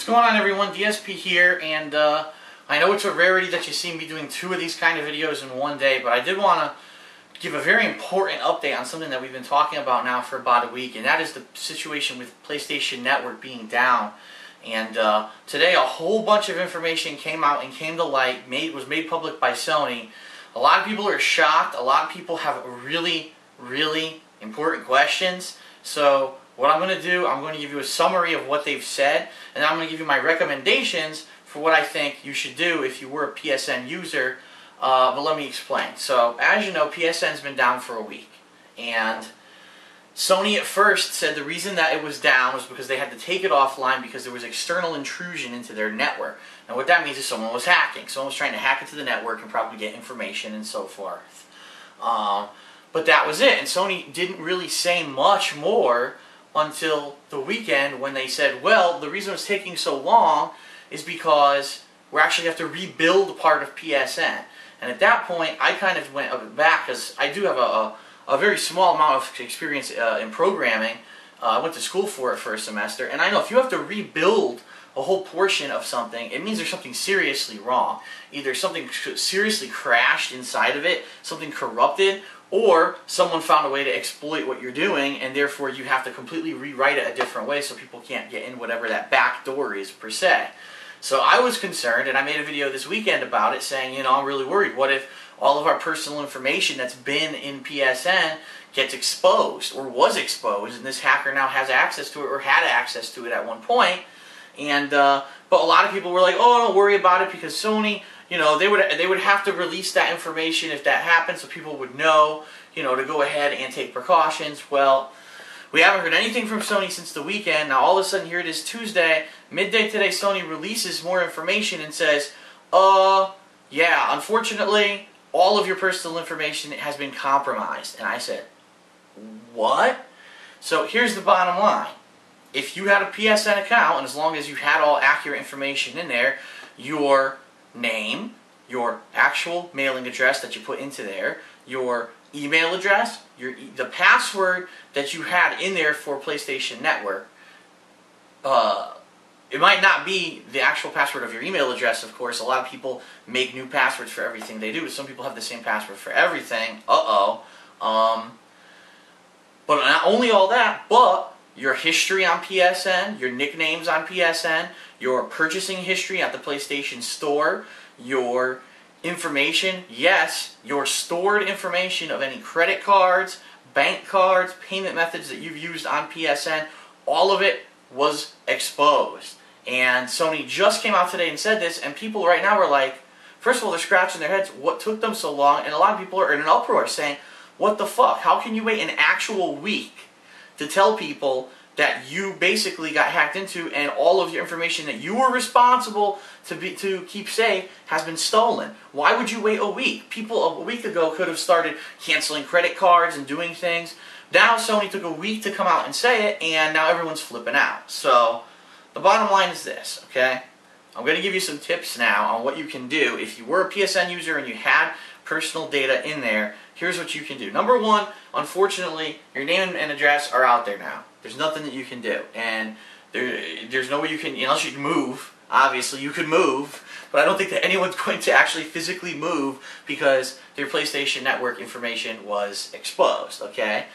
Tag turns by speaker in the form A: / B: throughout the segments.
A: What's going on, everyone? DSP here, and I know it's a rarity that you see me doing two of these kind of videos in one day, but I did want to give a very important update on something that we've been talking about now for about a week, and that is the situation with PlayStation Network being down. And today a whole bunch of information came out and came to light, was made public by Sony. A lot of people are shocked. A lot of people have really, really important questions. So what I'm going to do, I'm going to give you a summary of what they've said, and I'm going to give you my recommendations for what I think you should do if you were a PSN user. But let me explain. So, as you know, PSN's been down for a week, and Sony at first said the reason that it was down was because they had to take it offline because there was external intrusion into their network. And what that means is someone was hacking. Someone was trying to hack into the network and probably get information and so forth. But that was it, and Sony didn't really say much more until the weekend when they said, well, the reason it's taking so long is because we actually have to rebuild part of PSN. And at that point, I kind of went back, because I do have a very small amount of experience in programming. I went to school for it for a semester, and I know if you have to rebuild a whole portion of something, it means there's something seriously wrong. Either something seriously crashed inside of it, something corrupted, or someone found a way to exploit what you're doing, and therefore you have to completely rewrite it a different way so people can't get in whatever that back door is, per se. So I was concerned, and I made a video this weekend about it, saying, you know, I'm really worried. What if all of our personal information that's been in PSN gets exposed, or was exposed, and this hacker now has access to it, or had access to it at one point? And but a lot of people were like, oh, don't worry about it, because Sony, you know, they would have to release that information if that happened, so people would know, you know, to go ahead and take precautions. Well, we haven't heard anything from Sony since the weekend. Now all of a sudden, here it is Tuesday, midday today, Sony releases more information and says, yeah, unfortunately, all of your personal information has been compromised. And I said, what? So here's the bottom line. If you had a PSN account, and as long as you had all accurate information in there, your name, your actual mailing address that you put into there, your email address, the password that you had in there for PlayStation Network, it might not be the actual password of your email address, of course. A lot of people make new passwords for everything they do. Some people have the same password for everything. But not only all that, but your history on PSN, your nicknames on PSN, your purchasing history at the PlayStation Store, your information, yes, your stored information of any credit cards, bank cards, payment methods that you've used on PSN, all of it was exposed. And Sony just came out today and said this, and people right now are like, first of all, they're scratching their heads, what took them so long? And a lot of people are in an uproar saying, what the fuck? How can you wait an actual week to tell people that you basically got hacked into and all of your information that you were responsible to keep safe has been stolen? Why would you wait a week? People a week ago could have started canceling credit cards and doing things. Now Sony took a week to come out and say it, and now everyone's flipping out. So the bottom line is this, okay? I'm going to give you some tips now on what you can do. If you were a PSN user and you had personal data in there, here's what you can do. Number one, unfortunately, your name and address are out there now. There's nothing that you can do. And there's no way you can, unless you can move. Obviously, you could move. But I don't think that anyone's going to actually physically move because their PlayStation Network information was exposed, okay?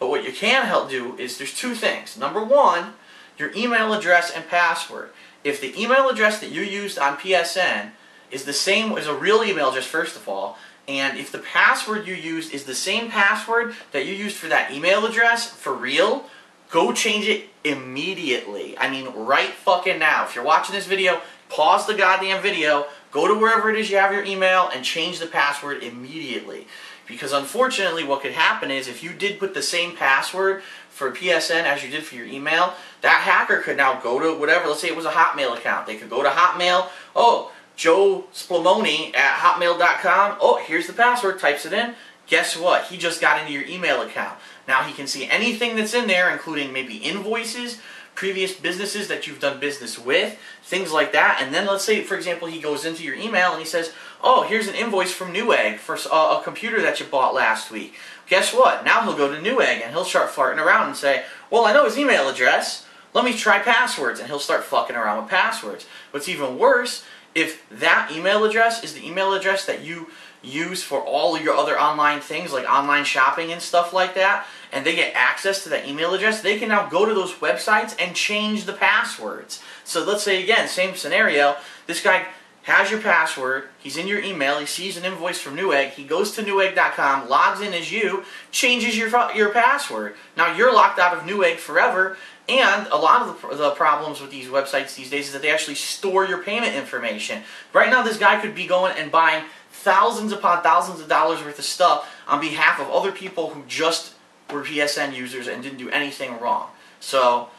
A: But what you can help do is there's two things. Number one, your email address and password. If the email address that you used on PSN is the same as a real email address, first of all, and if the password you used is the same password that you used for that email address, for real, go change it immediately. I mean, right fucking now. If you're watching this video, pause the goddamn video, go to wherever it is you have your email, and change the password immediately. Because unfortunately, what could happen is if you did put the same password for PSN as you did for your email, that hacker could now go to whatever, let's say it was a Hotmail account. They could go to Hotmail, oh, Joe Splamoni at hotmail.com. Oh, here's the password, types it in. Guess what? He just got into your email account. Now he can see anything that's in there, including maybe invoices, previous businesses that you've done business with, things like that. And then let's say, for example, he goes into your email and he says, oh, here's an invoice from Newegg for a computer that you bought last week. Guess what? Now he'll go to Newegg and he'll start farting around and say, well, I know his email address. let me try passwords, and he'll start fucking around with passwords. What's even worse, if that email address is the email address that you use for all of your other online things, like online shopping and stuff like that, and they get access to that email address, they can now go to those websites and change the passwords. So let's say, again, same scenario, this guy has your password, he's in your email, he sees an invoice from Newegg, he goes to Newegg.com, logs in as you, changes your password. Now you're locked out of Newegg forever, and a lot of the problems with these websites these days is that they actually store your payment information. Right now this guy could be going and buying thousands upon thousands of dollars worth of stuff on behalf of other people who just were PSN users and didn't do anything wrong. So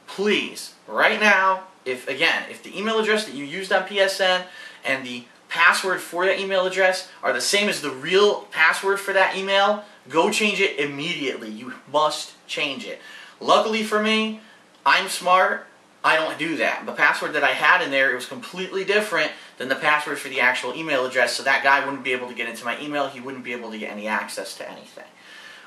A: please, right now, if the email address that you used on PSN and the password for that email address are the same as the real password for that email, go change it immediately. You must change it. Luckily for me, I'm smart. I don't do that. The password that I had in there, it was completely different than the password for the actual email address, so that guy wouldn't be able to get into my email. He wouldn't be able to get any access to anything.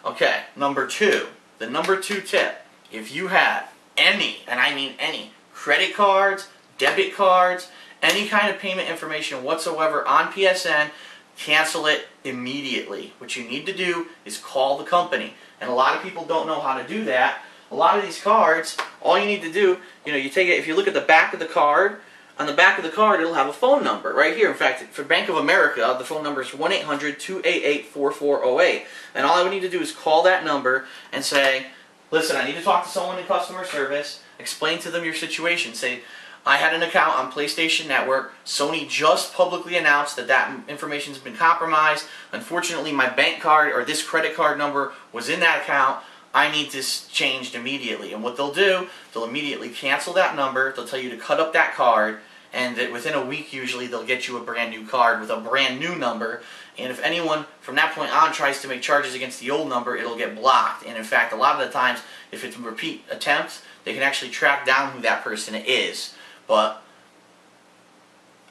A: Okay, number two. The number two tip. If you have any, and I mean any, credit cards, debit cards, any kind of payment information whatsoever on PSN, cancel it immediately. What you need to do is call the company. And a lot of people don't know how to do that. A lot of these cards, all you need to do, you take it, if you look at the back of the card, on the back of the card it'll have a phone number right here. In fact, for Bank of America, the phone number is 1-800-288-4408. And all I would need to do is call that number and say, listen, I need to talk to someone in customer service, explain to them your situation. Say, I had an account on PlayStation Network. Sony just publicly announced that that information's been compromised. Unfortunately, my bank card or this credit card number was in that account. I need this changed immediately. And what they'll do, they'll immediately cancel that number. They'll tell you to cut up that card. And that within a week, usually, they'll get you a brand new card with a brand new number. And if anyone from that point on tries to make charges against the old number, it'll get blocked. And in fact, a lot of the times, if it's repeat attempts, they can actually track down who that person is. But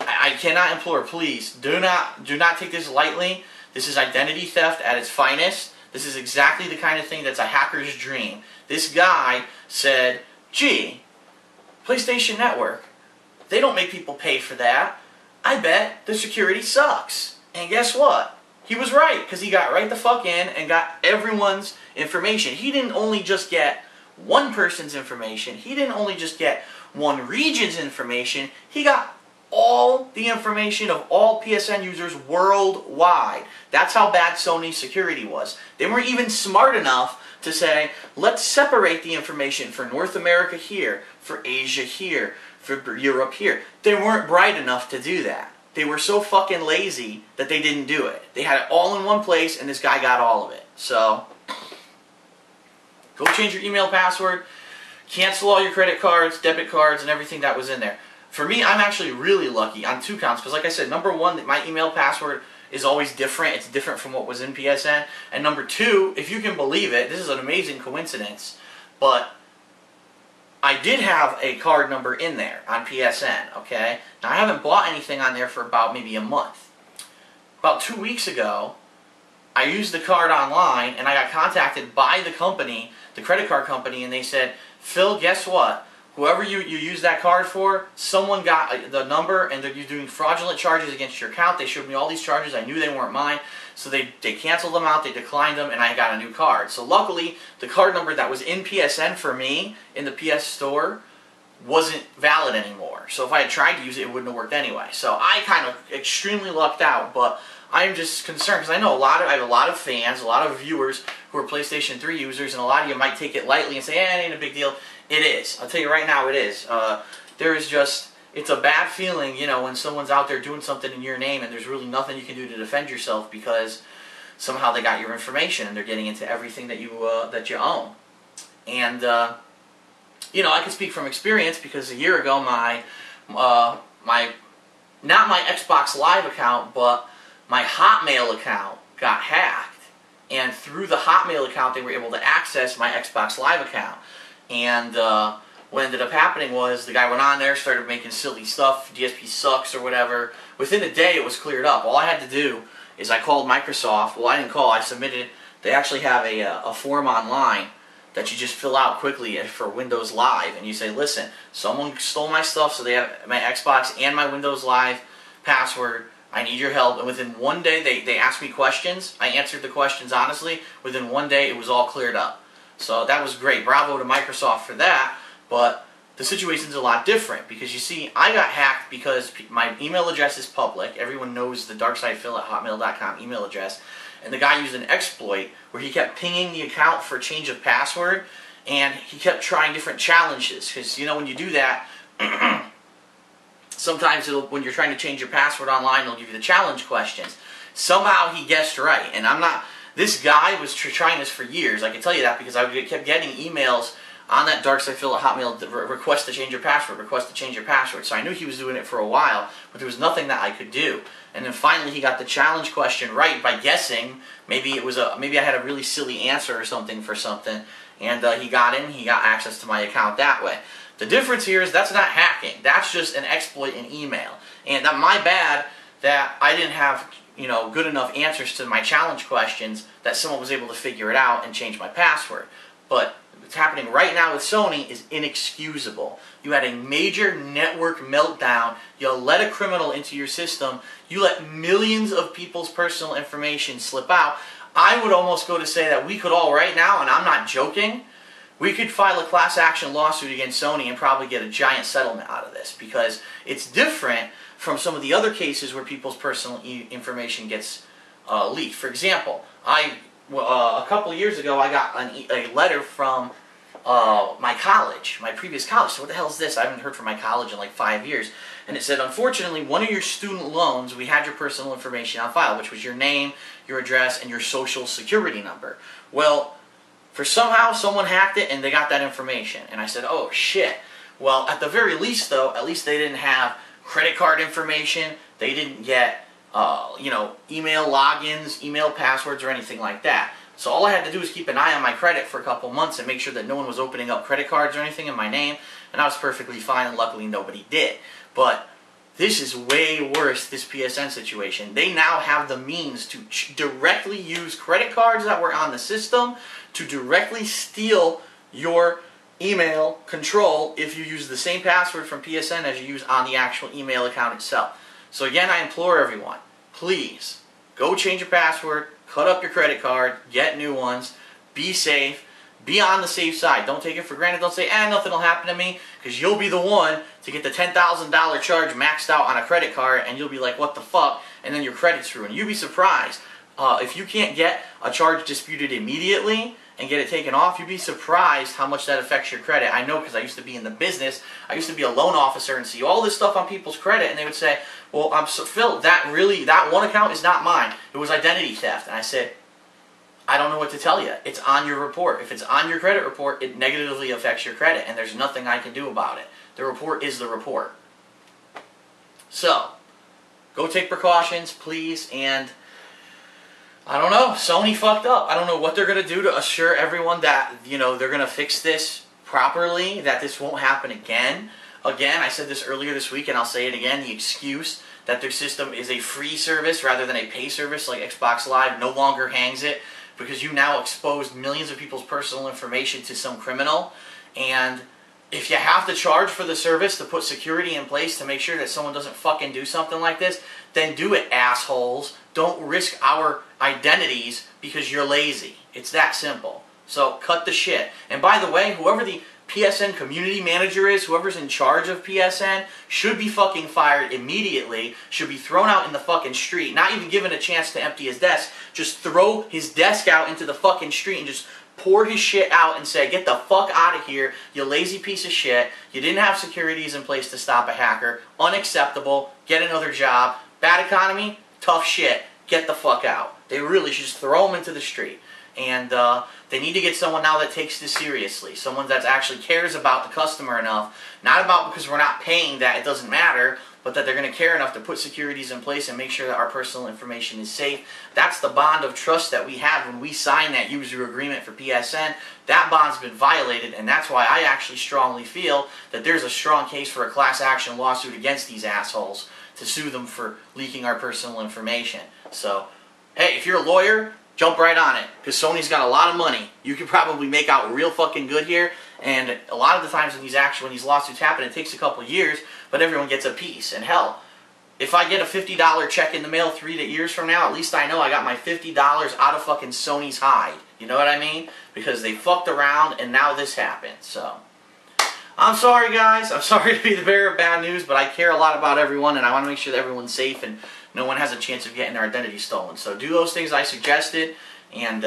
A: I cannot implore, please, do not take this lightly. This is identity theft at its finest. This is exactly the kind of thing that's a hacker's dream. This guy said, gee, PlayStation Network, they don't make people pay for that. I bet the security sucks. And guess what? He was right, because he got right the fuck in and got everyone's information. He didn't only just get one person's information. He didn't only just get one region's information. He got all the information of all PSN users worldwide. That's how bad Sony's security was. They weren't even smart enough to say, let's separate the information for North America here, for Asia here, for Europe here. They weren't bright enough to do that. They were so fucking lazy that they didn't do it. They had it all in one place, and this guy got all of it. So, go change your email password, cancel all your credit cards, debit cards, and everything that was in there. For me, I'm actually really lucky on 2 counts, because like I said, number 1, my email password is always different. It's different from what was in PSN. And number 2, if you can believe it, this is an amazing coincidence, but I did have a card number in there on PSN, okay? Now, I haven't bought anything on there for about maybe a month. About 2 weeks ago, I used the card online, and I got contacted by the company, the credit card company, and they said, Phil, guess what? Whoever you used that card for, someone got the number, and they're doing fraudulent charges against your account. They showed me all these charges. I knew they weren't mine. So they canceled them out, they declined them, and I got a new card. So luckily, the card number that was in PSN for me, in the PS Store, wasn't valid anymore. So if I had tried to use it, it wouldn't have worked anyway. So I kind of extremely lucked out, but I'm just concerned, because I know I have a lot of fans, a lot of viewers who are PlayStation 3 users, and a lot of you might take it lightly and say, it ain't a big deal. It is. I'll tell you right now, it is. There is just... It's a bad feeling, when someone's out there doing something in your name and there's really nothing you can do to defend yourself because somehow they got your information and they're getting into everything that you own. And I can speak from experience, because a year ago not my Xbox Live account, but my Hotmail account got hacked, and through the Hotmail account they were able to access my Xbox Live account. And what ended up happening was the guy went on there, started making silly stuff, DSP sucks or whatever. Within a day it was cleared up. All I had to do is I called Microsoft. Well, I didn't call, I submitted. They actually have a form online that you just fill out quickly for Windows Live, and you say, listen, someone stole my stuff, so they have my Xbox and my Windows Live password. I need your help. And within one day, they asked me questions. I answered the questions honestly. Within one day, it was all cleared up. So that was great. Bravo to Microsoft for that. But the situation's a lot different, because you see, I got hacked because my email address is public. Everyone knows the darksidephil@hotmail.com email address. And the guy used an exploit where he kept pinging the account for change of password, and he kept trying different challenges. Because, you know, when you do that, sometimes when you're trying to change your password online, it'll give you the challenge questions. Somehow he guessed right. And this guy was trying this for years. I can tell you that because I kept getting emails on that darksidephil@hotmail, request to change your password, request to change your password. So I knew he was doing it for a while, but there was nothing that I could do. And then finally he got the challenge question right by guessing. Maybe I had a really silly answer or something for something, and he got access to my account that way. The difference here is that's not hacking. That's just an exploit in email. And my bad that I didn't have, you know, good enough answers to my challenge questions that someone was able to figure it out and change my password. But what's happening right now with Sony is inexcusable. You had a major network meltdown. You let a criminal into your system. You let millions of people's personal information slip out. I would almost go to say that we could all right now, and I'm not joking, we could file a class action lawsuit against Sony and probably get a giant settlement out of this, because it's different from some of the other cases where people's personal information gets leaked. For example, a couple of years ago, I got a letter from my college, my previous college. So what the hell is this? I haven't heard from my college in like 5 years. And it said, unfortunately, one of your student loans, we had your personal information on file, which was your name, your address, and your social security number. Well, somehow someone hacked it and they got that information. And I said, oh shit. Well, at the very least though, at least they didn't have credit card information. They didn't get you know, email logins, email passwords, or anything like that. So all I had to do was keep an eye on my credit for a couple months and make sure that no one was opening up credit cards or anything in my name, and I was perfectly fine, and luckily nobody did. But this is way worse, this PSN situation. They now have the means to directly use credit cards that were on the system to directly steal your email control if you use the same password from PSN as you use on the actual email account itself. So again, I implore everyone, please, go change your password, cut up your credit card, get new ones, be safe, be on the safe side. Don't take it for granted. Don't say, nothing will happen to me, because you'll be the one to get the $10,000 charge maxed out on a credit card, and you'll be like, what the fuck, and then your credit's ruined. You'd be surprised. If you can't get a charge disputed immediately and get it taken off, you'd be surprised how much that affects your credit. I know, because I used to be in the business. I used to be a loan officer and see all this stuff on people's credit, and they would say, well, Phil, that one account is not mine. It was identity theft. And I said, I don't know what to tell you. It's on your report. If it's on your credit report, it negatively affects your credit, and there's nothing I can do about it. The report is the report. So, go take precautions, please, and I don't know, Sony fucked up. I don't know what they're going to do to assure everyone that, you know, they're going to fix this properly, that this won't happen again. Again, I said this earlier this week, and I'll say it again, the excuse that their system is a free service rather than a pay service like Xbox Live no longer hangs it, because you now exposed millions of people's personal information to some criminal. And if you have to charge for the service to put security in place to make sure that someone doesn't fucking do something like this, then do it, assholes. Don't risk our identities because you're lazy. It's that simple. So cut the shit. And by the way, whoever the PSN community manager is, whoever's in charge of PSN, should be fucking fired immediately, should be thrown out in the fucking street, not even given a chance to empty his desk. Just throw his desk out into the fucking street and just pour his shit out and say, get the fuck out of here, you lazy piece of shit. You didn't have securities in place to stop a hacker. Unacceptable. Get another job. Bad economy? Tough shit. Get the fuck out. They really should just throw him into the street. And they need to get someone now that takes this seriously. Someone that actually cares about the customer enough. Not about because we're not paying that it doesn't matter, but that they're going to care enough to put securities in place and make sure that our personal information is safe. That's the bond of trust that we had when we signed that user agreement for PSN. That bond's been violated, and that's why I actually strongly feel that there's a strong case for a class action lawsuit against these assholes to sue them for leaking our personal information. So, hey, if you're a lawyer, jump right on it, because Sony's got a lot of money. You can probably make out real fucking good here, and a lot of the times when these lawsuits happen, it takes a couple years, but everyone gets a piece. And hell, if I get a $50 check in the mail 3 years from now, at least I know I got my $50 out of fucking Sony's hide. You know what I mean? Because they fucked around, and now this happened. So, I'm sorry, guys. I'm sorry to be the bearer of bad news, but I care a lot about everyone, and I want to make sure that everyone's safe and no one has a chance of getting their identity stolen. So do those things I suggested, and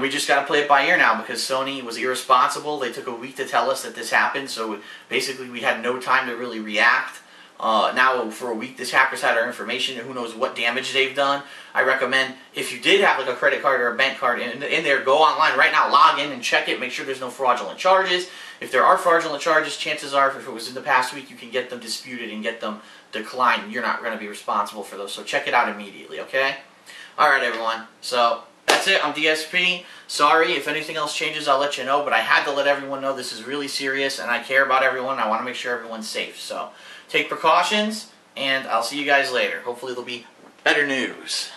A: we just got to play it by ear now, because Sony was irresponsible. They took a week to tell us that this happened, so basically we had no time to really react. Now, for a week, this hacker's had our information, and who knows what damage they've done. I recommend, if you did have like a credit card or a bank card in there, go online right now, log in and check it, make sure there's no fraudulent charges. If there are fraudulent charges, chances are, if it was in the past week, you can get them disputed and get them declined. You're not going to be responsible for those, so check it out immediately, okay? Alright, everyone. So, that's it. I'm DSP. Sorry, if anything else changes, I'll let you know, but I had to let everyone know this is really serious, and I care about everyone. I want to make sure everyone's safe. So, take precautions, and I'll see you guys later. Hopefully there'll be better news.